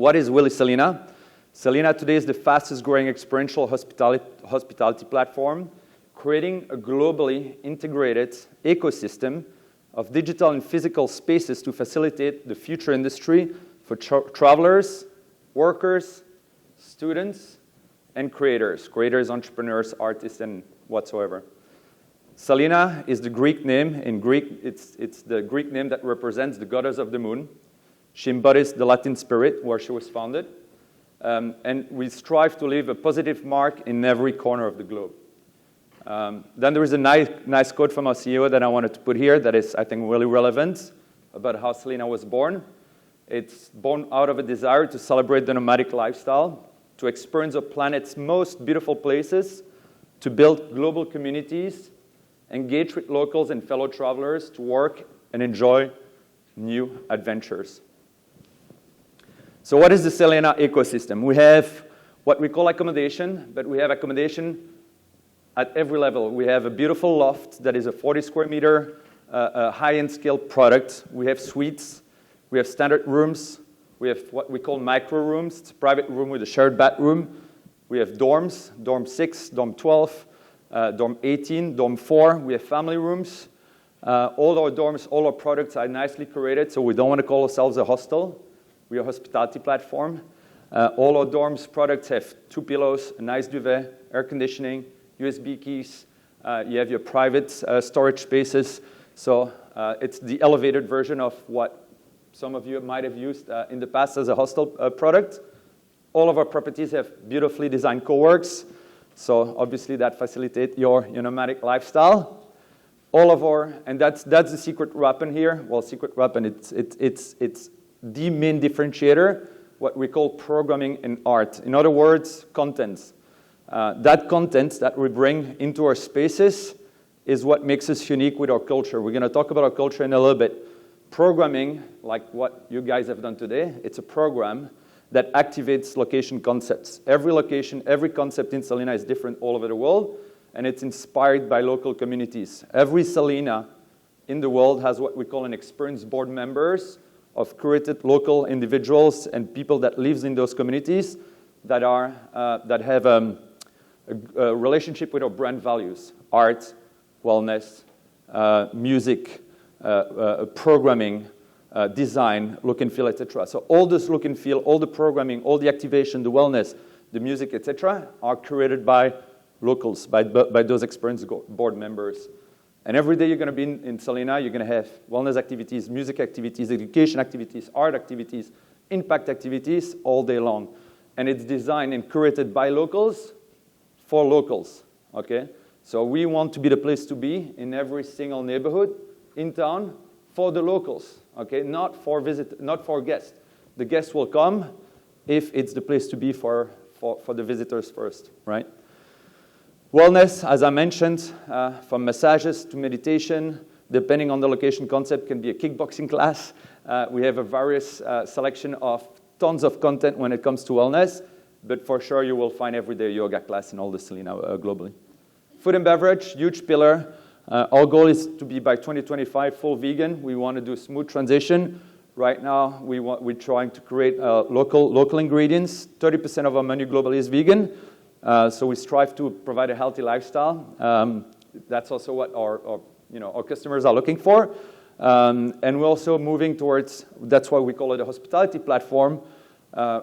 What is really Selina? Selina today is the fastest growing experiential hospitality platform, creating a globally integrated ecosystem of digital and physical spaces to facilitate the future industry for travelers, workers, students, and creators, entrepreneurs, artists, and whatsoever. Selina is the Greek name. In Greek, it's the Greek name that represents the goddess of the moon. She embodies the Latin spirit where she was founded. And we strive to leave a positive mark in every corner of the globe. Then there is a nice quote from our CEO that I wanted to put here that is, I think, really relevant about how Selina was born. It's born out of a desire to celebrate the nomadic lifestyle, to experience the planet's most beautiful places, to build global communities, engage with locals and fellow travelers, to work and enjoy new adventures. So what is the Selina ecosystem? We have what we call accommodation, but we have accommodation at every level. We have a beautiful loft that is a 40 square meter high-end scale product. We have suites. We have standard rooms. We have what we call micro rooms. It's a private room with a shared bathroom. We have dorms, dorm 6, dorm 12, dorm 18, dorm 4. We have family rooms. All our dorms, all our products are nicely curated, so we don't want to call ourselves a hostel. We are a hospitality platform. All our dorms products have 2 pillows, a nice duvet, air conditioning, USB keys. You have your private storage spaces. So it's the elevated version of what some of you might have used in the past as a hostel product. All of our properties have beautifully designed co-works. So obviously that facilitates your nomadic lifestyle. All of our, and that's the secret weapon here. Well, secret weapon, it's the main differentiator, what we call programming and art. In other words, content. That content that we bring into our spaces is what makes us unique with our culture. We're going to talk about our culture in a little bit. Programming, like what you guys have done today, it's a program that activates location concepts. Every location, every concept in Selina is different all over the world, and it's inspired by local communities. Every Selina in the world has what we call an experience board members of curated local individuals and people that lives in those communities that have a relationship with our brand values: art, wellness, music, programming, design, look and feel, etc. So all this look and feel, all the programming, all the activation, the wellness, the music, etc., are created by locals, by those experience board members. And every day you're going to be in Selina, you're going to have wellness activities, music activities, education activities, art activities, impact activities all day long. And it's designed and curated by locals for locals, okay? So we want to be the place to be in every single neighborhood in town for the locals, okay? Not for guests. The guests will come if it's the place to be for the visitors first, right? Wellness, as I mentioned, from massages to meditation, depending on the location concept, can be a kickboxing class. We have a various selection of tons of content when it comes to wellness, but for sure you will find everyday yoga class in all the Selina globally. Food and beverage, huge pillar. Our goal is to be by 2025 full vegan. We want to do a smooth transition. Right now, we're trying to create local ingredients. 30% of our menu globally is vegan. So we strive to provide a healthy lifestyle. That's also what our customers are looking for. And we're also moving towards, that's why we call it a hospitality platform.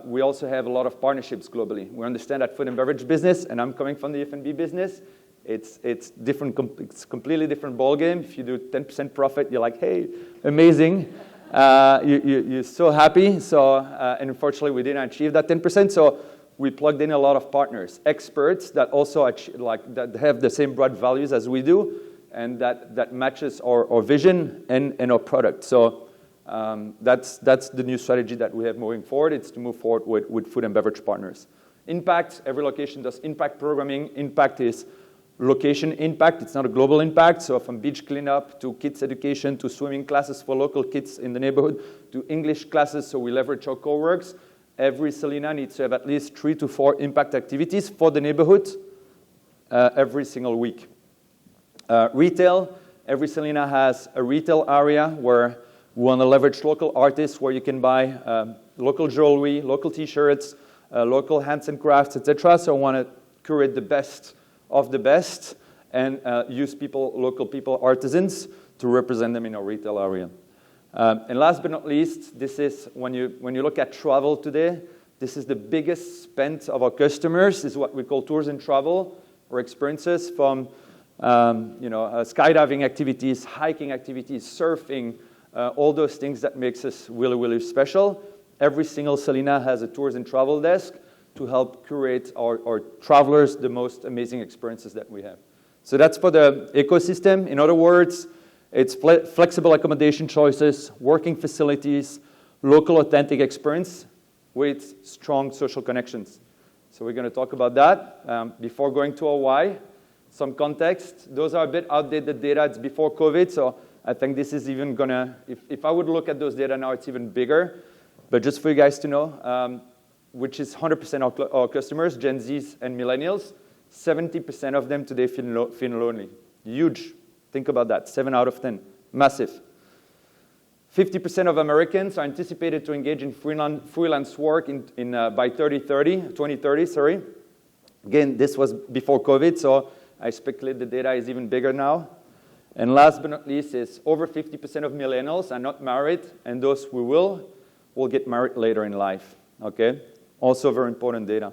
We also have a lot of partnerships globally. We understand that food and beverage business, and I'm coming from the F&B business, it's different. It's completely different ballgame. If you do 10% profit, you're like, hey, amazing. You're so happy. So, and unfortunately, we didn't achieve that 10%. So we plugged in a lot of partners, experts that also that have the same broad values as we do, and that matches our vision and our product. So that's the new strategy that we have moving forward. It's to move forward with food and beverage partners. Impact, every location does impact programming. Impact is location impact. It's not a global impact. So from beach cleanup to kids education to swimming classes for local kids in the neighborhood to English classes, so we leverage our co-works. Every Selina needs to have at least 3 to 4 impact activities for the neighborhood every single week. Retail, every Selina has a retail area where we want to leverage local artists where you can buy local jewelry, local T-shirts, local hands and crafts, etc. So I want to curate the best of the best and use local people, artisans, to represent them in our retail area. And last but not least, this is when you look at travel today, this is the biggest spend of our customers. This is what we call tours and travel, or experiences from skydiving activities, hiking activities, surfing, all those things that makes us really, really special. Every single Selina has a tours and travel desk to help curate our travelers the most amazing experiences that we have. So that's for the ecosystem. In other words, it's flexible accommodation choices, working facilities, local authentic experience with strong social connections. So we're going to talk about that. Before going to our why, some context. Those are a bit outdated data. It's before COVID, so I think this is even going to, if I would look at those data now, it's even bigger. But just for you guys to know, which is 100% our customers, Gen Zs and millennials, 70% of them today feel lonely. Huge. Think about that, 7 out of 10, massive. 50% of Americans are anticipated to engage in freelance work by 2030. Again, this was before COVID, so I speculate the data is even bigger now. And last but not least is over 50% of millennials are not married, and those who will get married later in life, okay? Also very important data.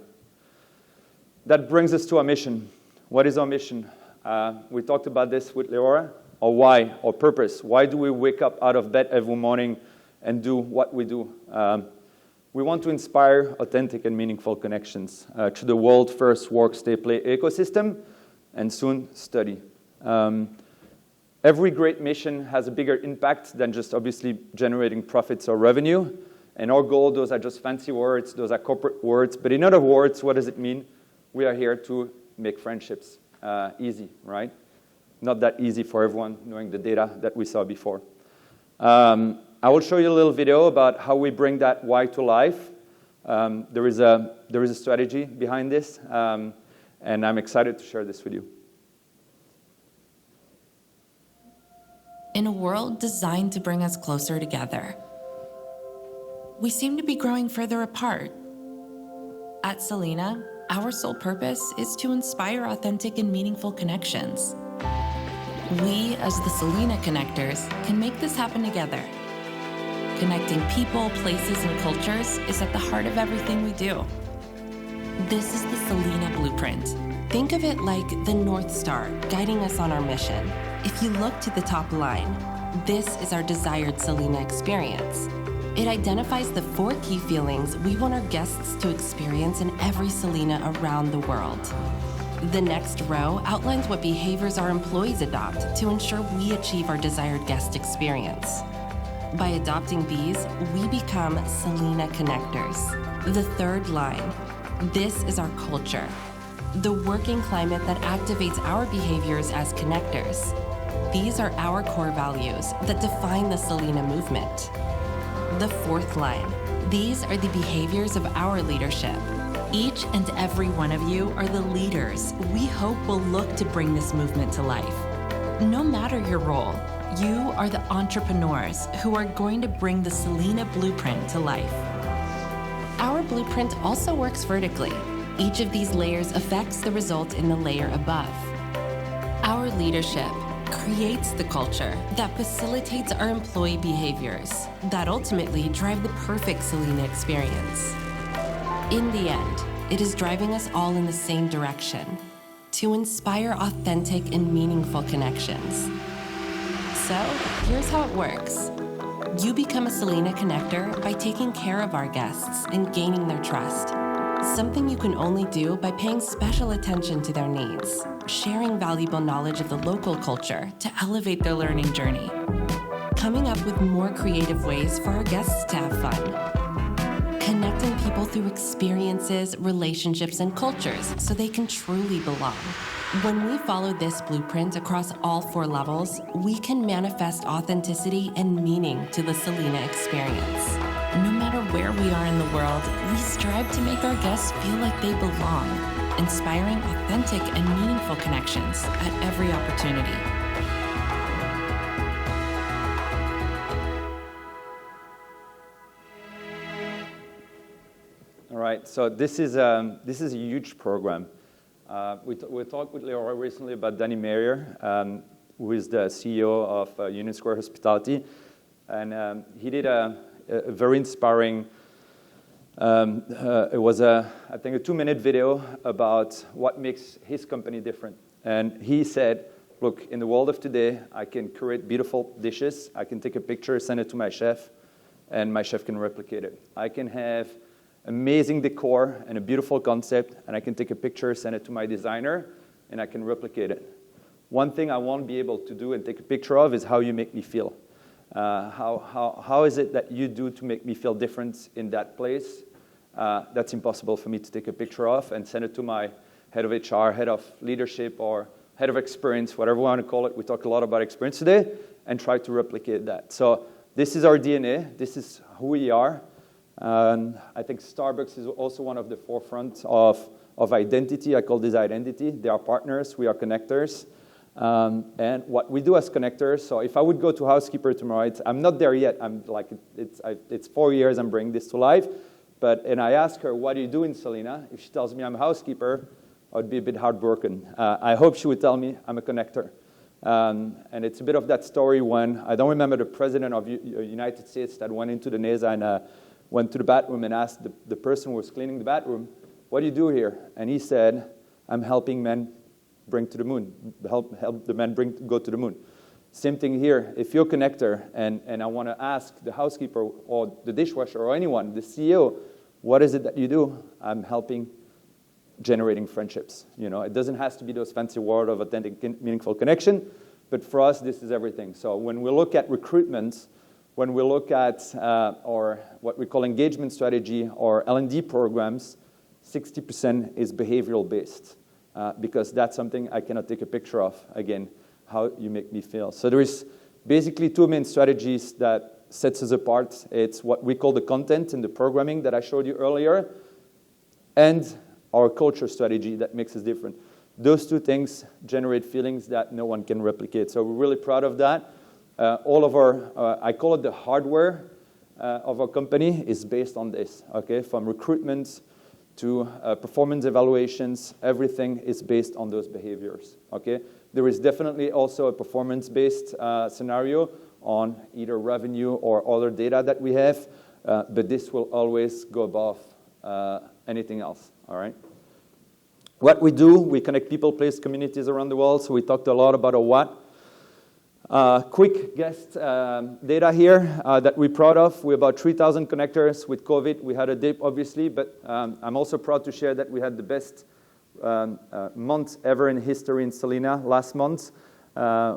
That brings us to our mission. What is our mission? We talked about this with Leora. Our why, our purpose. Why do we wake up out of bed every morning and do what we do? We want to inspire authentic and meaningful connections to the world's first work, stay, play ecosystem, and soon study. Every great mission has a bigger impact than just obviously generating profits or revenue. And our goal, those are just fancy words, those are corporate words. But in other words, what does it mean? We are here to make friendships easy, right? Not that easy for everyone, knowing the data that we saw before. I will show you a little video about how we bring that why to life. There is a strategy behind this, and I'm excited to share this with you. In a world designed to bring us closer together, we seem to be growing further apart. At Selina, our sole purpose is to inspire authentic and meaningful connections. We, as the Selina Connectors, can make this happen together. Connecting people, places, and cultures is at the heart of everything we do. This is the Selena Blueprint. Think of it like the North Star guiding us on our mission. If you look to the top line, this is our desired Selena experience. It identifies the 4 key feelings we want our guests to experience in every Selina around the world. The next row outlines what behaviors our employees adopt to ensure we achieve our desired guest experience. By adopting these, we become Selena Connectors. The third line, this is our culture, the working climate that activates our behaviors as connectors. These are our core values that define the Selena movement. The fourth line, these are the behaviors of our leadership. Each and every one of you are the leaders we hope will look to bring this movement to life. No matter your role, you are the entrepreneurs who are going to bring the Selena Blueprint to life. Our blueprint also works vertically. Each of these layers affects the result in the layer above. Our leadership creates the culture that facilitates our employee behaviors that ultimately drive the perfect Selena experience. In the end, it is driving us all in the same direction, to inspire authentic and meaningful connections. So, here's how it works. You become a Selena Connector by taking care of our guests and gaining their trust. Something you can only do by paying special attention to their needs, sharing valuable knowledge of the local culture to elevate their learning journey, coming up with more creative ways for our guests to have fun, connecting people through experiences, relationships, and cultures so they can truly belong. When we follow this blueprint across all 4 levels, we can manifest authenticity and meaning to the Selena experience. No matter where we are in the world, we strive to make our guests feel like they belong, inspiring authentic and meaningful connections at every opportunity. right, so this is a huge program. We talked with Leora recently about Danny Mayer, who is the CEO of Union Square Hospitality, and he did a very inspiring, it was I think a 2-minute video about what makes his company different. And he said, look, in the world of today, I can create beautiful dishes, I can take a picture, send it to my chef, and my chef can replicate it. I can have amazing decor and a beautiful concept, and I can take a picture, send it to my designer, and I can replicate it. One thing I won't be able to do and take a picture of is how you make me feel. How is it that you do to make me feel different in that place? That's impossible for me to take a picture of and send it to my head of HR, head of leadership, or head of experience, whatever we want to call it. We talk a lot about experience today, and try to replicate that. So this is our DNA. This is who we are. I think Starbucks is also one of the forefront of identity. I call this identity. They are partners. We are connectors. And what we do as connectors, so if I would go to housekeeper tomorrow, I'm not there yet. I'm like, it's 4 years I'm bringing this to life. And I ask her, what do you do in Selena? If she tells me I'm a housekeeper, I would be a bit heartbroken. I hope she would tell me I'm a connector. And it's a bit of that story when, I don't remember the president of the United States that went into the NASA and went to the bathroom and asked the person who was cleaning the bathroom, what do you do here? And he said, I'm helping men bring to the moon, help the men go to the moon. Same thing here. If you're a connector and I want to ask the housekeeper or the dishwasher or anyone, the CEO, what is it that you do? I'm helping generating friendships. You know, it doesn't have to be those fancy words of authentic, meaningful connection, but for us, this is everything. So when we look at recruitment, when we look at our what we call engagement strategy or L&D programs, 60% is behavioral based because that's something I cannot take a picture of. Again, how you make me feel. So there is basically 2 main strategies that sets us apart. It's what we call the content and the programming that I showed you earlier, and our culture strategy that makes us different. Those 2 things generate feelings that no one can replicate. So we're really proud of that. All of our, I call it the hardware of our company is based on this, okay? From recruitment to performance evaluations, everything is based on those behaviors, okay? There is definitely also a performance-based scenario on either revenue or other data that we have, but this will always go above anything else, all right? What we do, we connect people, place, communities around the world, so we talked a lot about a what. Quick guest data here that we're proud of. We're about 3,000 connectors. With COVID, we had a dip, obviously, but I'm also proud to share that we had the best month ever in history in Selena last month.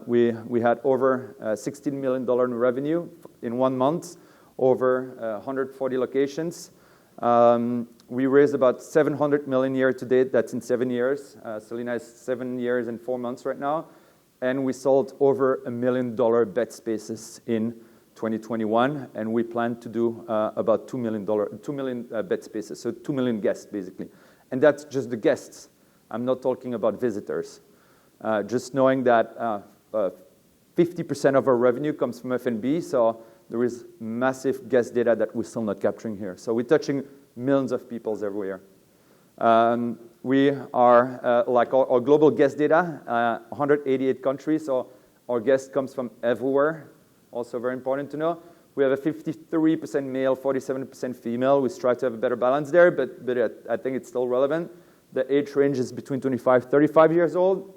We had over $16 million in revenue in 1 month, over 140 locations. We raised about $700 million year to date. That's in 7 years. Selena is 7 years and 4 months right now. And we sold over $1 million bed spaces in 2021. And we plan to do about $2 million bed spaces. So 2 million guests, basically. And that's just the guests. I'm not talking about visitors. Just knowing that 50% of our revenue comes from F&B. So there is massive guest data that we're still not capturing here. So we're touching millions of people everywhere. We are, like our global guest data, 188 countries, so our guest comes from everywhere. Also very important to know. We have a 53% male, 47% female. We strive to have a better balance there, but I think it's still relevant. The age range is between 25, 35 years old.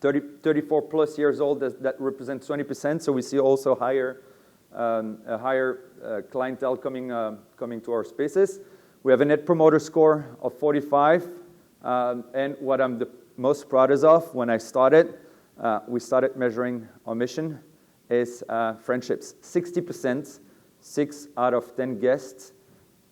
34 plus years old, that represents 20%, so we see also a higher clientele coming to our spaces. We have a net promoter score of 45, and what I'm the most proudest of, when I started, we started measuring our mission, is friendships. 60%, 6 out of 10 guests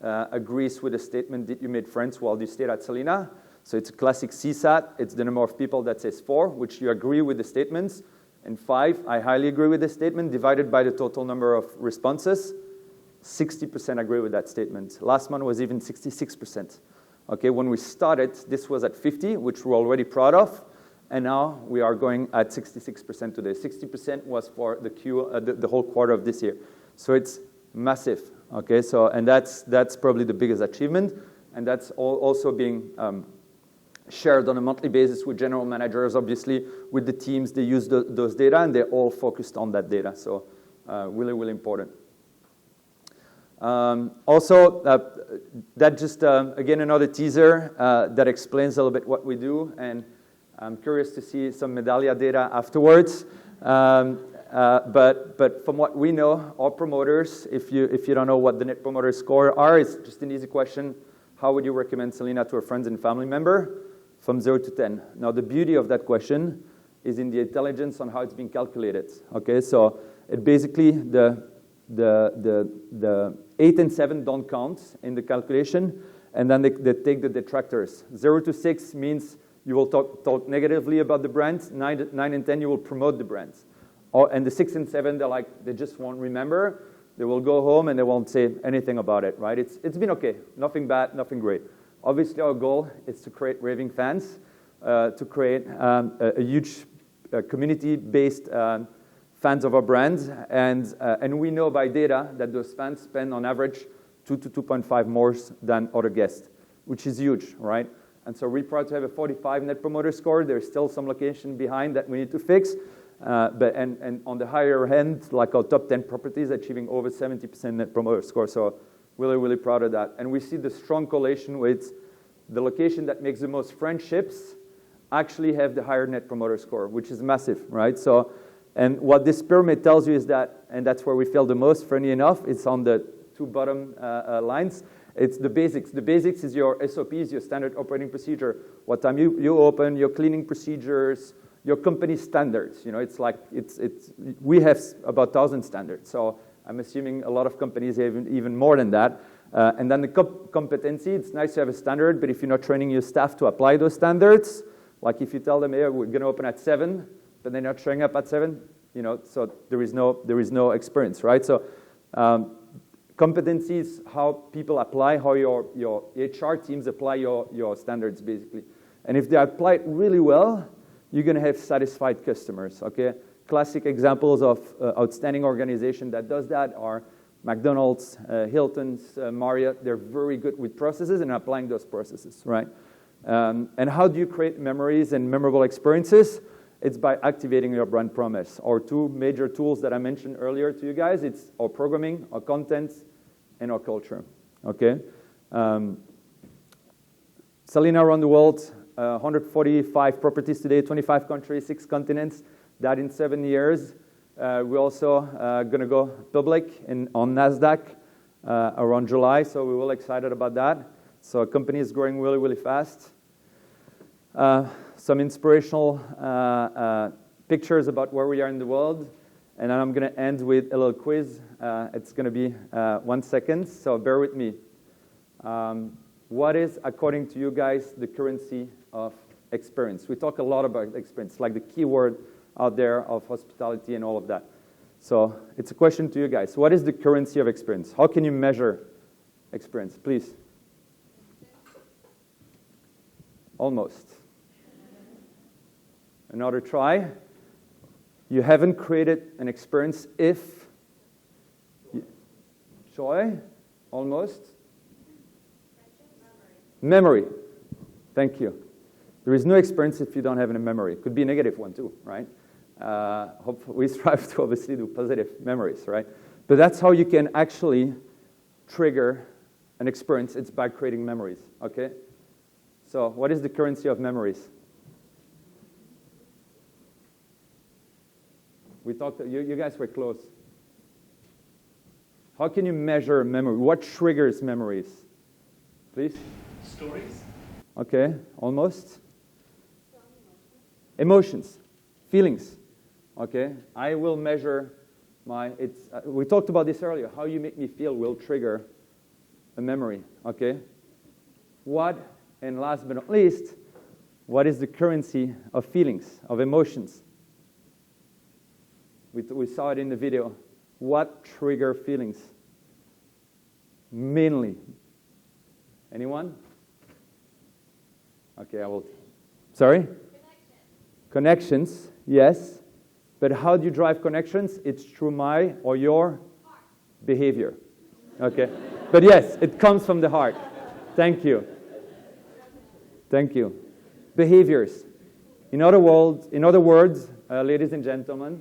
agrees with the statement that you made friends while you stayed at Selena. So it's a classic CSAT. It's the number of people that says 4, which you agree with the statements, and 5, I highly agree with the statement, divided by the total number of responses. 60% agree with that statement. Last month was even 66%. Okay, when we started, this was at 50, which we're already proud of, and now we are going at 66% today. 60% was for the whole quarter of this year. So it's massive. Okay, so and that's probably the biggest achievement, and that's also being shared on a monthly basis with general managers, obviously, with the teams. They use those data, and they're all focused on that data, so really, really important. Also, that just, again, another teaser that explains a little bit what we do, and I'm curious to see some medallia data afterwards. But from what we know, our promoters, if you don't know what the Net Promoter Score are, it's just an easy question. How would you recommend Selena to a friends and family member? From 0 to 10. Now, the beauty of that question is in the intelligence on how it's being calculated. Okay, so it basically, the 8 and 7 don't count in the calculation, and then they take the detractors. 0 to 6 means you will talk negatively about the brand. 9 and 10, you will promote the brands. And the 6 and 7, they just won't remember. They will go home and they won't say anything about it, right? It's been okay. Nothing bad, nothing great. Obviously, our goal is to create raving fans, to create a huge community-based fans of our brands. And we know by data that those fans spend on average 2 to 2.5 more than other guests, which is huge, right? And so we're proud to have a 45 Net Promoter Score. There's still some location behind that we need to fix. But on the higher end, like our top 10 properties achieving over 70% Net Promoter Score. So really, really proud of that. And we see the strong correlation with the location that makes the most friendships actually have the higher Net Promoter Score, which is massive, right? So, and what this pyramid tells you is that, and that's where we feel the most, funny enough, it's on the two bottom lines. It's the basics. The basics is your SOPs, your standard operating procedure. What time you open, your cleaning procedures, your company standards. You know, it's like, we have about 1,000 standards. So I'm assuming a lot of companies have even more than that. And then the competency, it's nice to have a standard, but if you're not training your staff to apply those standards, like if you tell them, hey, we're going to open at 7, but they're not showing up at 7, you know, so there is no experience, right? So competency is how people apply, how your HR teams apply your standards, basically. And if they apply it really well, you're going to have satisfied customers, okay? Classic examples of outstanding organization that does that are McDonald's, Hilton's, Marriott. They're very good with processes and applying those processes, right? And how do you create memories and memorable experiences? It's by activating your brand promise. Our two major tools that I mentioned earlier to you guys, it's our programming, our content, and our culture, okay? Selena around the world, 145 properties today, 25 countries, 6 continents. That in 7 years. We're also going to go public on NASDAQ around July, so we're really excited about that. So our company is growing really, really fast. Some inspirational pictures about where we are in the world. And then I'm going to end with a little quiz. It's going to be 1 second, so bear with me. What is, according to you guys, the currency of experience? We talk a lot about experience, like the keyword out there of hospitality and all of that. So it's a question to you guys. What is the currency of experience? How can you measure experience? Please. Almost. Another try. You haven't created an experience if... Joy? Almost. Memory. Thank you. There is no experience if you don't have a memory. It could be a negative one too, right? We strive to obviously do positive memories, right? But that's how you can actually trigger an experience. It's by creating memories, okay? So what is the currency of memories? We talked, you guys were close. How can you measure memory? What triggers memories? Please? Stories. Okay, almost. Emotions, feelings. Okay, I will measure we talked about this earlier. How you make me feel will trigger a memory. Okay, and last but not least, what is the currency of feelings, of emotions? We saw it in the video. What trigger feelings? Mainly. Anyone? Okay, I will. Sorry? Connections, yes. But how do you drive connections? It's through my or your behavior. Okay? But yes, it comes from the heart. Thank you. Thank you. Behaviors. In other words, ladies and gentlemen,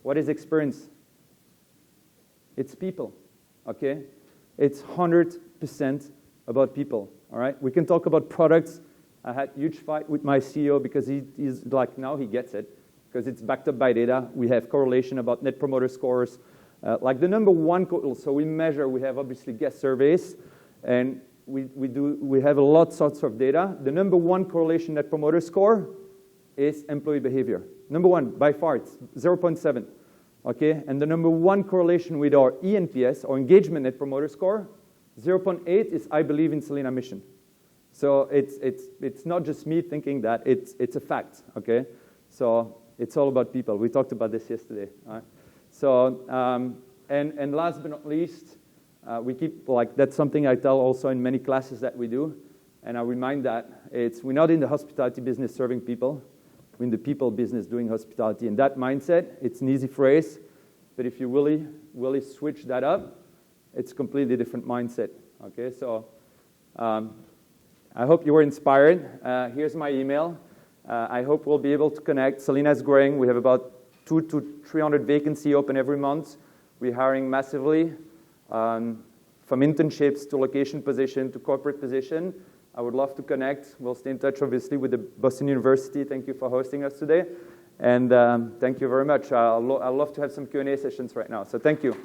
what is experience? It's people, okay? It's 100% about people, all right? We can talk about products. I had a huge fight with my CEO because he's like, now he gets it, because it's backed up by data. We have correlation about net promoter scores. Like the number one, so we measure, we have obviously guest surveys, and we have a lot sorts of data. The number one correlation net promoter score is employee behavior. Number one, by far, it's 0.7, okay? And the number one correlation with our ENPS, or engagement net promoter score, 0.8 is I believe in Selena mission. So it's not just me thinking that, it's a fact, okay? So it's all about people. We talked about this yesterday, all right? So, and last but not least, we keep, like, that's something I tell also in many classes that we do, and I remind that we're not in the hospitality business serving people, we're in the people business doing hospitality. And that mindset, it's an easy phrase, but if you really switch that up, it's a completely different mindset, okay? So I hope you were inspired. Here's my email. I hope we'll be able to connect. Selina is growing. We have about 200 to 300 vacancies open every month. We're hiring massively, from internships to location position to corporate position. I would love to connect. We'll stay in touch, obviously, with the Boston University. Thank you for hosting us today. And thank you very much. I'd love to have some Q&A sessions right now. So thank you.